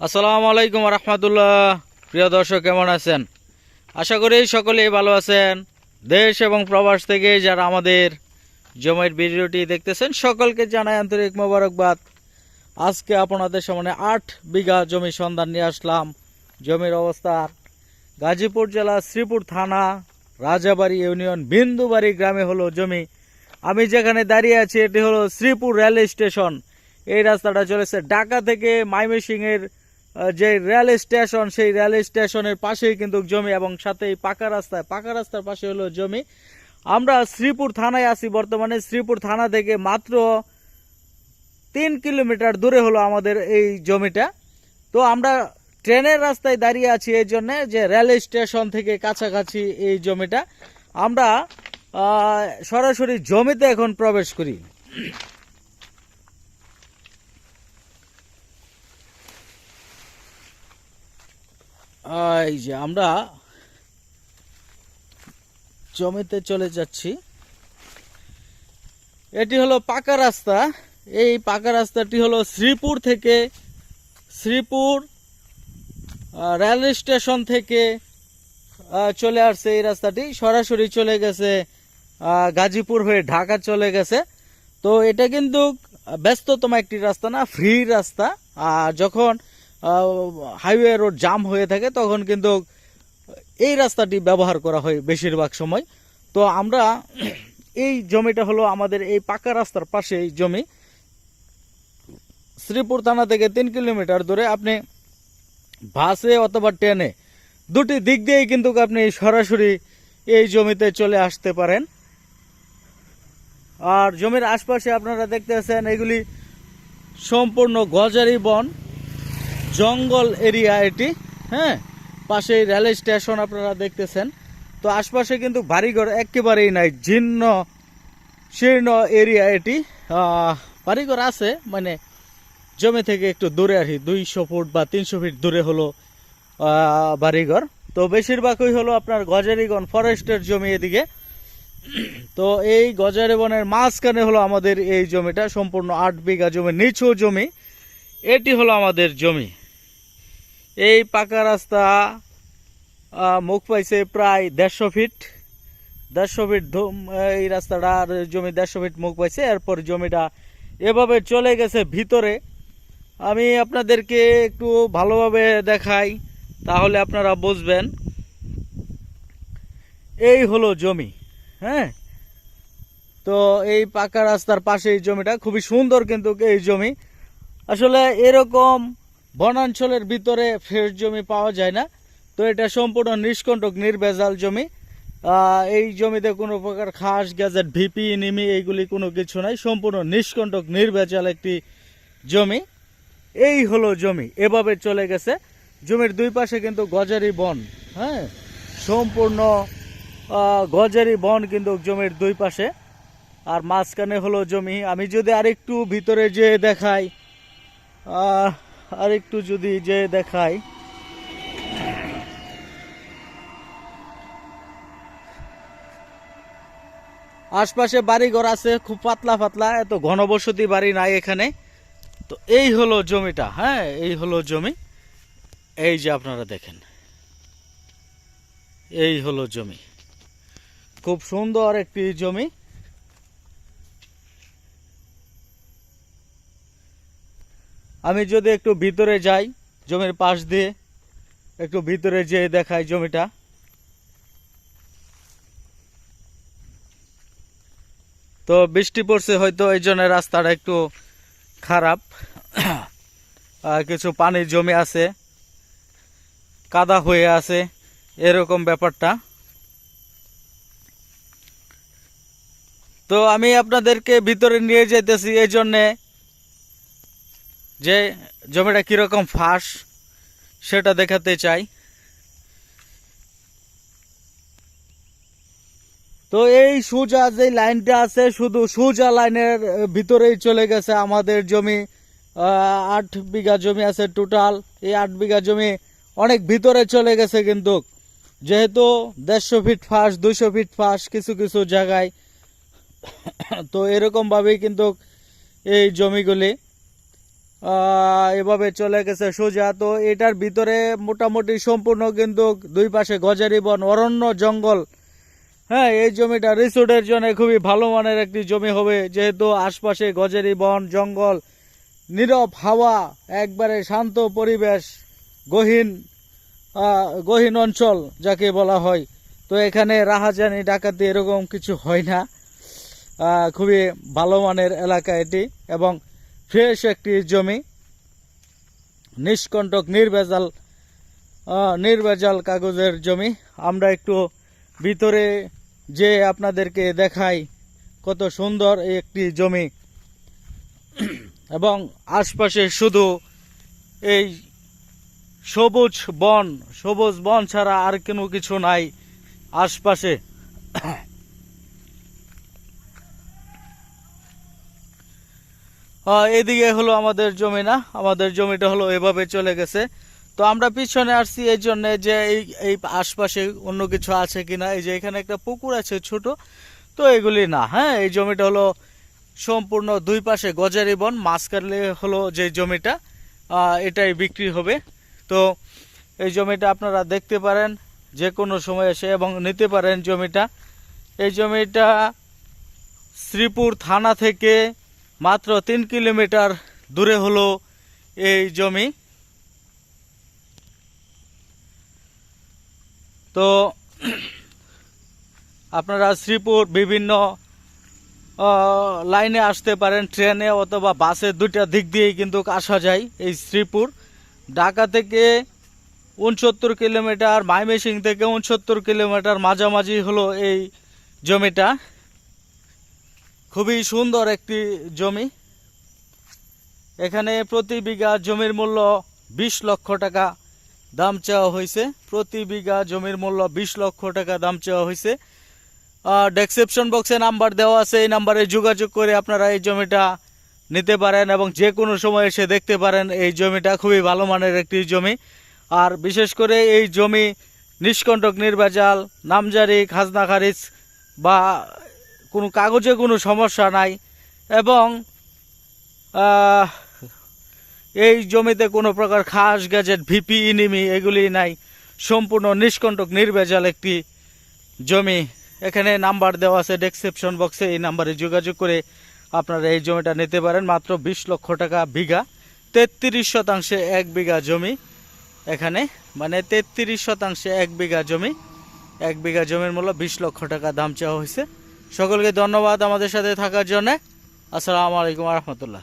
আসসালামু আলাইকুম রহমতুল্লাহ। প্রিয় দর্শক, কেমন আছেন? আশা করি সকলেই ভালো আছেন। দেশ এবং প্রবাস থেকে যারা আমাদের জমির ভিডিওটি দেখতেছেন সকলকে জানাই আন্তরিক মোবারকবাদ। আজকে আপনাদের সামনে 8 বিঘা জমি সন্ধান নিয়ে আসলাম। জমির অবস্থা গাজীপুর জেলা শ্রীপুর থানা রাজাবাড়ি ইউনিয়ন বিন্দুবাড়ি গ্রামে হলো জমি। আমি যেখানে দাঁড়িয়ে আছি এটি হলো শ্রীপুর রেল স্টেশন। এই রাস্তাটা চলেছে ঢাকা থেকে ময়মনসিংহের যে রেল স্টেশন, সেই রেল স্টেশনের পাশেই কিন্তু জমি এবং সাথে পাকা রাস্তার পাশে হলো জমি। আমরা শ্রীপুর থানায় আছি বর্তমানে। শ্রীপুর থানা থেকে মাত্র 3 কিলোমিটার দূরে হলো আমাদের এই জমিটা। তো আমরা ট্রেনের রাস্তায় দাঁড়িয়ে আছি এই জন্যে যে রেল স্টেশন থেকে কাছাকাছি এই জমিটা। আমরা সরাসরি জমিতে এখন প্রবেশ করি। এই যে আমরা জমিতে চলে যাচ্ছি। এটি হলো পাকা রাস্তা। এই পাকা রাস্তাটি হলো শ্রীপুর থেকে, শ্রীপুর রেল স্টেশন থেকে চলে আসছে। এই রাস্তাটি সরাসরি চলে গেছে গাজীপুর হয়ে ঢাকা চলে গেছে। তো এটা কিন্তু ব্যস্ততম একটি রাস্তা না, ফ্রি রাস্তা। আর যখন হাইওয়ে রোড জাম হয়ে থাকে তখন কিন্তু এই রাস্তাটি ব্যবহার করা হয় বেশিরভাগ সময়। তো আমরা এই জমিটা হলো আমাদের এই পাকা রাস্তার পাশে এই জমি। শ্রীপুর থানা থেকে 3 কিলোমিটার দূরে। আপনি বাসে অথবা ট্রেনে দুটি দিক দিয়েই কিন্তু আপনি সরাসরি এই জমিতে চলে আসতে পারেন। আর জমির আশপাশে আপনারা দেখতে পাচ্ছেন এগুলি সম্পূর্ণ গজারি বন, জঙ্গল এরিয়া এটি। হ্যাঁ, পাশেই রেল স্টেশন আপনারা দেখতেছেন। তো আশপাশে কিন্তু বাড়িঘর একেবারেই নাই, জীর্ণ শীর্ণ এরিয়া এটি। বাড়িঘর আছে মানে জমি থেকে একটু দূরে আর কি, 200 ফুট বা 300 ফিট দূরে হলো বাড়িঘর। তো বেশিরভাগই হলো আপনার গজারিগণ ফরেস্টের জমি এদিকে। তো এই গজারি বনের মাঝখানে হলো আমাদের এই জমিটা, সম্পূর্ণ 8 বিঘা জমি, নিচু জমি। এটি হলো আমাদের জমি। এই পাকা রাস্তা মুখ পাইছে প্রায় 150 ফিট। 150 ফিট এই রাস্তাটার জমি 150 ফিট মুখ পাইছে। এরপর জমিটা এভাবে চলে গেছে ভিতরে। আমি আপনাদেরকে একটু ভালোভাবে দেখাই, তাহলে আপনারা বুঝবেন। এই হলো জমি। হ্যাঁ, তো এই পাকা রাস্তার পাশে এই জমিটা খুবই সুন্দর। কিন্তু এই জমি আসলে এরকম বনাঞ্চলের ভিতরে ফ্রেশ জমি পাওয়া যায় না। তো এটা সম্পূর্ণ নিষ্কণ্টক নির্ভেজাল জমি। এই জমিতে কোনো প্রকার ঘাস গ্যাজেট ভিপি নিমি এইগুলি কোনো কিছু নাই, সম্পূর্ণ নিষ্কণ্টক নির্ভেজাল একটি জমি। এই হলো জমি, এভাবে চলে গেছে। জমির দুই পাশে কিন্তু গজারি বন। হ্যাঁ, সম্পূর্ণ গজারি বন কিন্তু জমির দুই পাশে। আর মাঝখানে হলো জমি। আমি যদি আরেকটু ভিতরে যেয়ে দেখাই, আরেকটু যদি যেয়ে দেখাই, আশপাশে বাড়িঘর আছে খুব পাতলা পাতলা, এত ঘনবসতি বাড়ি নাই এখানে। তো এই হলো জমিটা। হ্যাঁ, এই হলো জমি। এই যে আপনারা দেখেন, এই হলো জমি, খুব সুন্দর একটি জমি। আমি যদি একটু ভিতরে যাই, জমির পাশ দিয়ে একটু ভিতরে যেয়ে দেখাই জমিটা। তো বৃষ্টি পড়ছে হয়তো এই জন্য রাস্তাটা একটু খারাপ। কিছু পানি জমে আছে, কাদা হয়ে আছে, এরকম ব্যাপারটা। তো আমি আপনাদেরকে ভিতরে নিয়ে যেতেছি এই জন্যে যে জমিটা কিরকম ফাঁস সেটা দেখাতে চাই। তো এই সোজা যে লাইনটা আছে, শুধু সোজা লাইনের ভিতরেই চলে গেছে আমাদের জমি। 8 বিঘা জমি আছে টোটাল। এই 8 বিঘা জমি অনেক ভিতরে চলে গেছে কিন্তু, যেহেতু 150 ফিট ফাঁস, 200 ফিট ফাঁস কিছু কিছু জায়গায়। তো এরকম ভাবেই কিন্তু এই জমিগুলি এভাবে চলে গেছে সোজা। তো এটার ভিতরে মোটামুটি সম্পূর্ণ কিন্তু দুই পাশে গজারি বন, অরণ্য, জঙ্গল। হ্যাঁ, এই জমিটা রিসোর্টের জন্য খুবই ভালো মানের একটি জমি হবে, যেহেতু আশপাশে গজারি বন, জঙ্গল, নীরব হাওয়া, একবারে শান্ত পরিবেশ, গহীন গহীন অঞ্চল যাকে বলা হয়। তো এখানে রাহাজানি, ডাকাতি এরকম কিছু হয় না। খুবই ভালো মানের এলাকা এটি, এবং ফ্রেশ একটি জমি, নিষ্কণ্টক নির্ভেজাল কাগজের জমি। আমরা একটু ভিতরে যে আপনাদেরকে দেখাই কত সুন্দর একটি জমি, এবং আশপাশে শুধু এই সবুজ বন ছাড়া আর কোনো কিছু নাই আশপাশে। এদিকে হলো আমাদের জমি না, আমাদের জমিটা হলো এভাবে চলে গেছে। তো আমরা পিছনে আসছি এই জন্য যে এই আশপাশে অন্য কিছু আছে কিনা। এই যে এখানে একটা পুকুর আছে ছোট, তো এগুলি না। হ্যাঁ, এই জমিটা হলো সম্পূর্ণ দুই পাশে গজারি বন, মাঝখানে হলো যে জমিটা, এটাই বিক্রি হবে। তো এই জমিটা আপনারা দেখতে পারেন যে কোনো সময় এসে এবং নিতে পারেন জমিটা। এই জমিটা শ্রীপুর থানা থেকে মাত্র 3 কিলোমিটার দূরে হলো এই জমি। তো আপনারা শ্রীপুর বিভিন্ন লাইনে আসতে পারেন, ট্রেনে অথবা বাসে, দুইটা দিক দিয়েই কিন্তু আসা যায়। এই শ্রীপুর ঢাকা থেকে 69 কিলোমিটার, ময়মনসিং থেকে 69 কিলোমিটার মাঝামাঝি হলো এই জমিটা। খুবই সুন্দর একটি জমি। এখানে প্রতি বিঘা জমির মূল্য 20 লক্ষ টাকা দাম চাওয়া হয়েছে। প্রতি বিঘা জমির মূল্য 20 লক্ষ টাকা দাম চাওয়া হয়েছে। ডেসক্রিপশন বক্সে নাম্বার দেওয়া আছে, এই নাম্বারে যোগাযোগ করে আপনারা এই জমিটা নিতে পারেন এবং যে কোনো সময় এসে দেখতে পারেন। এই জমিটা খুবই ভালো মানের একটি জমি, আর বিশেষ করে এই জমি নিষ্কণ্টক, নির্ভেজাল, নামজারি, খাজনা খারিজ বা কোনো কাগজে কোনো সমস্যা নাই, এবং এই জমিতে কোনো প্রকার খাস গ্যাজেট, ভিপি, ইনিমি এগুলি নাই। সম্পূর্ণ নিষ্কণ্টক, নির্ভেজাল একটি জমি। এখানে নাম্বার দেওয়া আছে ডেসক্রিপশন বক্সে, এই নাম্বারে যোগাযোগ করে আপনারা এই জমিটা নিতে পারেন। মাত্র 20 লক্ষ টাকা বিঘা, 33 শতাংশে 1 বিঘা জমি এখানে, মানে 33 শতাংশে 1 বিঘা জমি। 1 বিঘা জমির মূল্য 20 লক্ষ টাকা দাম চাওয়া হয়েছে। সকলকে ধন্যবাদ আমাদের সাথে থাকার জন্য। আসসালামু আলাইকুম রহমতুল্লাহ।